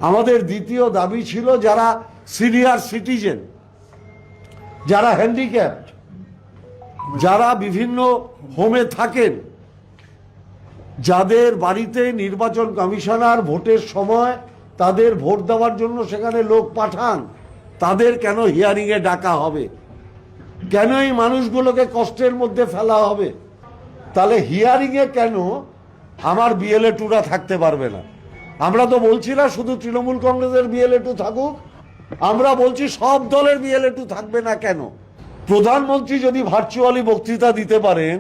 আমাদের দ্বিতীয় দাবি ছিল যারা সিনিয়র সিটিজেন, যারা হ্যান্ডিক্যাপড, যারা বিভিন্ন হোমে থাকেন, যাদের বাড়িতে নির্বাচন কমিশনার ভোটের সময় তাদের ভোট দেওয়ার জন্য সেখানে লোক পাঠান, তাদের কেন হিয়ারিংয়ে ডাকা হবে? কেন এই মানুষগুলোকে কষ্টের মধ্যে ফেলা হবে? তাহলে হিয়ারিংয়ে কেন আমার বিএলএ টুরা থাকতে পারবে না? আমরা তো বলছি না শুধু তৃণমূল কংগ্রেসের বিএলএ টু থাকুক, আমরা বলছি সব দলের বিএলএ টু থাকবে না কেন? প্রধানমন্ত্রী যদি ভার্চুয়ালি বক্তৃতা দিতে পারেন,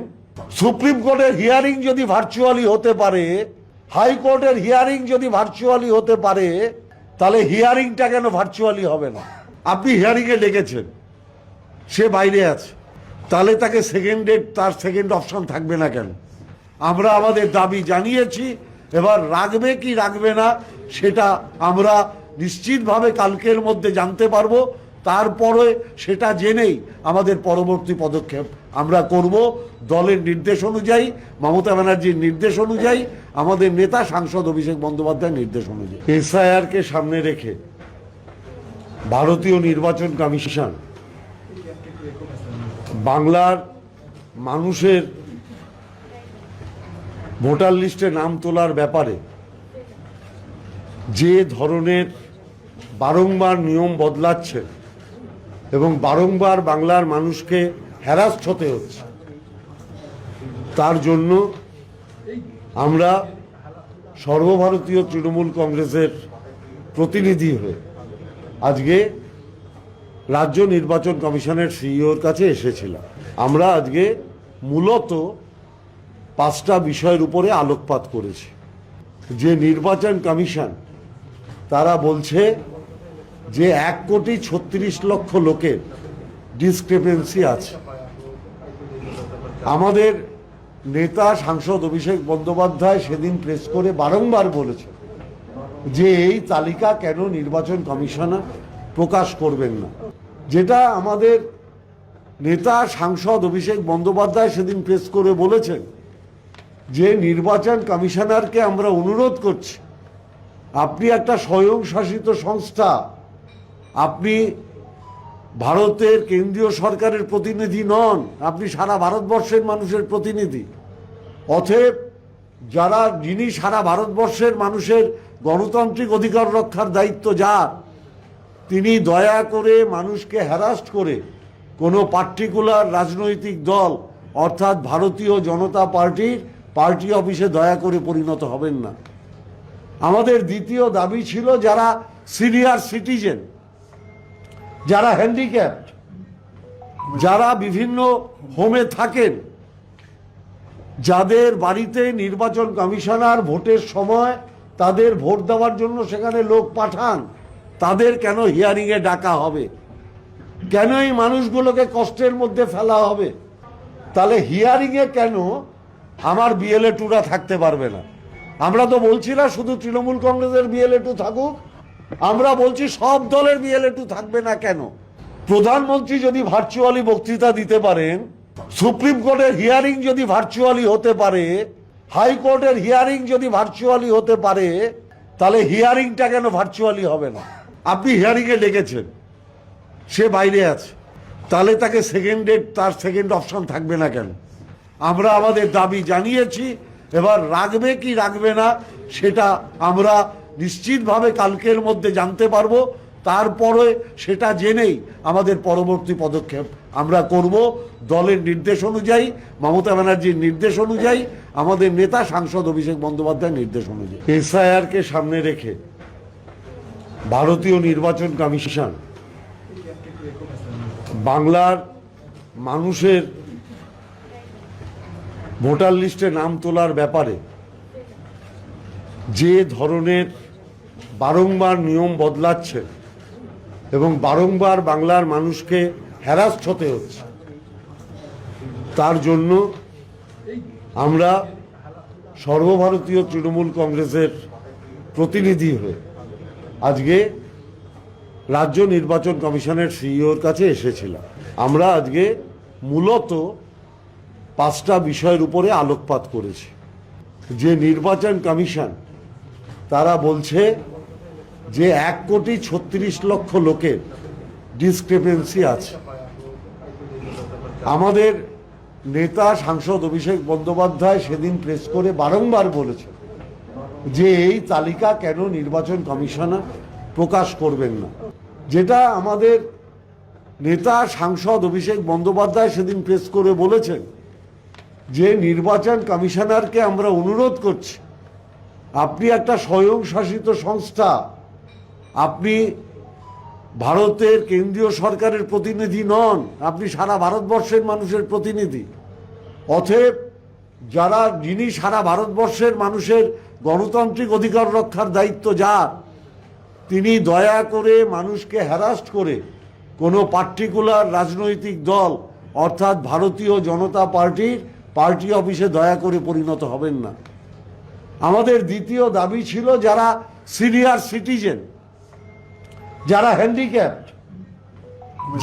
সুপ্রিম কোর্টের হিয়ারিং যদি ভার্চুয়ালি হতে পারে, হাইকোর্টের হিয়ারিং যদি ভার্চুয়ালি হতে পারে, তাহলে হিয়ারিংটা কেন ভার্চুয়ালি হবে না? আপনি হিয়ারিংয়ে ডেকেছেন, সে বাইরে আছে, তাহলে তাকে তার সেকেন্ড অপশন থাকবে না কেন? আমরা আমাদের দাবি জানিয়েছি, এবার রাখবে কি রাখবে না সেটা আমরা নিশ্চিতভাবে কালকের মধ্যে জানতে পারবো। তারপরে সেটা জেনেই আমাদের পরবর্তী পদক্ষেপ আমরা করব দলের নির্দেশ অনুযায়ী, মমতা ব্যানার্জির নির্দেশ অনুযায়ী, আমাদের নেতা সাংসদ অভিষেক বন্দ্যোপাধ্যায়ের নির্দেশ অনুযায়ী। এসআইআরকে সামনে রেখে ভারতীয় নির্বাচন কমিশন বাংলার মানুষের ভোটার লিস্টে নাম তোলার ব্যাপারে যে ধরনের বারংবার নিয়ম বদলাচ্ছে এবং বারংবার বাংলার মানুষকে হ্যারাস্ট হতে হচ্ছে, তার জন্য আমরা সর্বভারতীয় তৃণমূল কংগ্রেসের প্রতিনিধি হয়ে আজকে রাজ্য নির্বাচন কমিশনের সিইওর কাছে এসেছিলাম। আমরা আজকে মূলত 5টা বিষয়ের উপরে আলোকপাত করেছি। যে নির্বাচন কমিশন তারা বলছে যে 1,36,00,000 লোকের ডিসক্রিপেন্সি আছে। আমাদের নেতা সাংসদ অভিষেক বন্দ্যোপাধ্যায় সেদিন প্রেস করে বারংবার বলেছে যে এই তালিকা কেন নির্বাচন কমিশনার প্রকাশ করবেন না। যেটা আমাদের নেতা সাংসদ অভিষেক বন্দ্যোপাধ্যায় সেদিন প্রেস করে বলেছেন যে নির্বাচন কমিশনারকে আমরা অনুরোধ করছি, আপনি একটা স্বয়ংশাসিত সংস্থা, আপনি ভারতের কেন্দ্রীয় সরকারের প্রতিনিধি নন, আপনি সারা ভারতবর্ষের মানুষের প্রতিনিধি। অতএব যিনি সারা ভারতবর্ষের মানুষের গণতান্ত্রিক অধিকার রক্ষার দায়িত্ব যার, তিনি দয়া করে মানুষকে হ্যারাস্ট করে কোনো পার্টিকুলার রাজনৈতিক দল অর্থাৎ ভারতীয় জনতা পার্টির পার্টি অফিসে দয়া করে পরিণত হবেন না। আমাদের দ্বিতীয় দাবি ছিল যারা সিনিয়র সিটিজেন, যারা হ্যান্ডিক্যাপড, যারা বিভিন্ন হোমে থাকেন, যাদের বাড়িতে নির্বাচন কমিশনার ভোটের সময় তাদের ভোট দেওয়ার জন্য সেখানে লোক পাঠান, তাদের কেন হিয়ারিংয়ে ডাকা হবে? কেন এই মানুষগুলোকে কষ্টের মধ্যে ফেলা হবে? তাহলে হিয়ারিংয়ে কেন আমার বিএলএ টুরা থাকতে পারবে না? আমরা তো বলছি না শুধু তৃণমূল কংগ্রেসের বিএলএ টু থাকুক, আমরা বলছি সব দলের বিএলএ টু থাকবে না কেন? প্রধানমন্ত্রী যদি ভার্চুয়ালি বক্তৃতা দিতে পারেন, সুপ্রিম কোর্টের হিয়ারিং যদি ভার্চুয়ালি হতে পারে, হাইকোর্টের হিয়ারিং যদি ভার্চুয়ালি হতে পারে, তাহলে হিয়ারিংটা কেন ভার্চুয়ালি হবে না? আপনি হিয়ারিংয়ে ডেকেছেন, সে বাইরে আছে, তাহলে তাকে তার সেকেন্ড অপশন থাকবে না কেন? আমরা আমাদের দাবি জানিয়েছি, এবার রাখবে কি রাখবে না সেটা আমরা নিশ্চিতভাবে কালকের মধ্যে জানতে পারবো। তারপরে সেটা জেনেই আমাদের পরবর্তী পদক্ষেপ আমরা করব দলের নির্দেশ অনুযায়ী, মমতা ব্যানার্জির নির্দেশ অনুযায়ী, আমাদের নেতা সাংসদ অভিষেক বন্দ্যোপাধ্যায়ের নির্দেশ অনুযায়ী। এসআইআরকে সামনে রেখে ভারতীয় নির্বাচন কমিশন বাংলার মানুষের ভোটার লিস্টে নাম তোলার ব্যাপারে যে ধরনের বারংবার নিয়ম বদলাচ্ছে এবং বারংবার বাংলার মানুষকে হ্যারাস্ট হতে হচ্ছে, তার জন্য আমরা সর্বভারতীয় তৃণমূল কংগ্রেসের প্রতিনিধি হয়ে আজকে রাজ্য নির্বাচন কমিশনের সিইওর কাছে এসেছিলাম। আমরা আজকে মূলত 5টা বিষয়ের উপরে আলোকপাত করেছি। যে নির্বাচন কমিশন তারা বলছে যে 1,36,00,000 লোকের ডিসক্রিপেন্সি আছে। আমাদের নেতা সাংসদ অভিষেক বন্দ্যোপাধ্যায় সেদিন প্রেস করে বারংবার বলেছেন যে এই তালিকা কেন নির্বাচন কমিশনার প্রকাশ করবেন না। যেটা আমাদের নেতা সাংসদ অভিষেক বন্দ্যোপাধ্যায় সেদিন প্রেস করে বলেছেন যে নির্বাচন কমিশনারকে আমরা অনুরোধ করছি, আপনি একটা স্বয়ংশাসিত সংস্থা, আপনি ভারতের কেন্দ্রীয় সরকারের প্রতিনিধি নন, আপনি সারা ভারতবর্ষের মানুষের প্রতিনিধি। অতএব যিনি সারা ভারতবর্ষের মানুষের গণতান্ত্রিক অধিকার রক্ষার দায়িত্ব যার, তিনি দয়া করে মানুষকে হ্যারাস্ট করে কোনো পার্টিকুলার রাজনৈতিক দল অর্থাৎ ভারতীয় জনতা পার্টির পার্টি অফিসে দয়া করে পরিণত হবেন না। আমাদের দ্বিতীয় দাবি ছিল যারা সিনিয়র সিটিজেন, যারা হ্যান্ডিক্যাপড,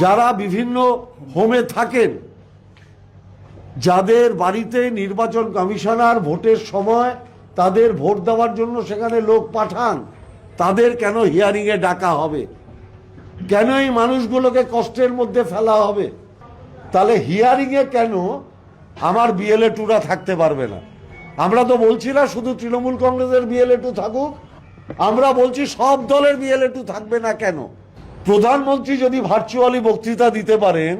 যারা বিভিন্ন হোমে থাকেন, যাদের বাড়িতে নির্বাচন কমিশনার ভোটের সময় তাদের ভোট দেওয়ার জন্য সেখানে লোক পাঠান, তাদের কেন হিয়ারিংয়ে ডাকা হবে? কেন এই মানুষগুলোকে কষ্টের মধ্যে ফেলা হবে? তাহলে হিয়ারিংয়ে কেন আমার বিএলএ টুরা থাকতে পারবে না? আমরা তো বলছি না শুধু তৃণমূল কংগ্রেসের বিএলএ টু থাকুক, আমরা বলছি সব দলের বিএলএ টু থাকবে না কেন? প্রধানমন্ত্রী যদি ভার্চুয়ালি বক্তৃতা দিতে পারেন,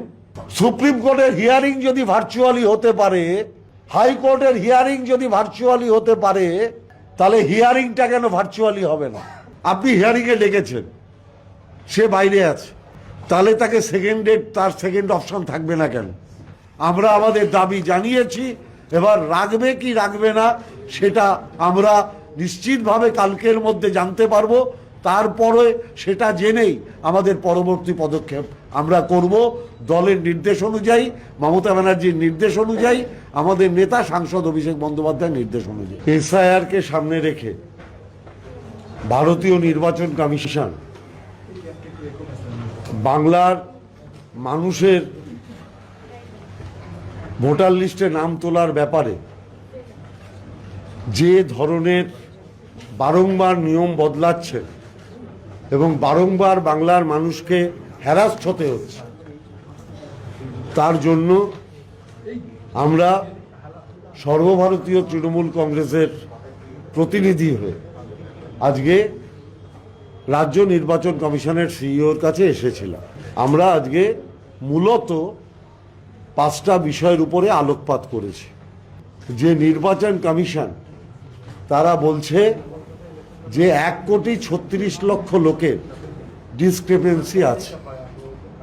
সুপ্রিম কোর্টের হিয়ারিং যদি ভার্চুয়ালি হতে পারে, হাইকোর্টের হিয়ারিং যদি ভার্চুয়ালি হতে পারে, তাহলে হিয়ারিংটা কেন ভার্চুয়ালি হবে না? আপনি হিয়ারিংয়ে ডেকেছেন, সে বাইরে আছে, তাহলে তাকে তার সেকেন্ড অপশন থাকবে না কেন? আমরা আমাদের দাবি জানিয়েছি, এবার রাখবে কি রাখবে না সেটা আমরা নিশ্চিতভাবে কালকের মধ্যে জানতে পারবো। তারপরে সেটা জেনেই আমাদের পরবর্তী পদক্ষেপ আমরা করব দলের নির্দেশ অনুযায়ী, মমতা ব্যানার্জির নির্দেশ অনুযায়ী, আমাদের নেতা সাংসদ অভিষেক বন্দ্যোপাধ্যায়ের নির্দেশ অনুযায়ী। এসআইআরকে সামনে রেখে ভারতীয় নির্বাচন কমিশন বাংলার মানুষের ভোটার লিস্টে নাম তোলার ব্যাপারে যে ধরনের বারংবার নিয়ম বদলাচ্ছে এবং বারংবার বাংলার মানুষকে হ্যারাস্ট হতে হচ্ছে, তার জন্য আমরা সর্বভারতীয় তৃণমূল কংগ্রেসের প্রতিনিধি হয়ে আজকে রাজ্য নির্বাচন কমিশনের সিইওর কাছে এসেছিলাম। আমরা আজকে মূলত 5টা বিষয়ের উপরে আলোকপাত করেছি। যে নির্বাচন কমিশন তারা বলছে যে 1,36,00,000 লোকের ডিসক্রিপেন্সি আছে।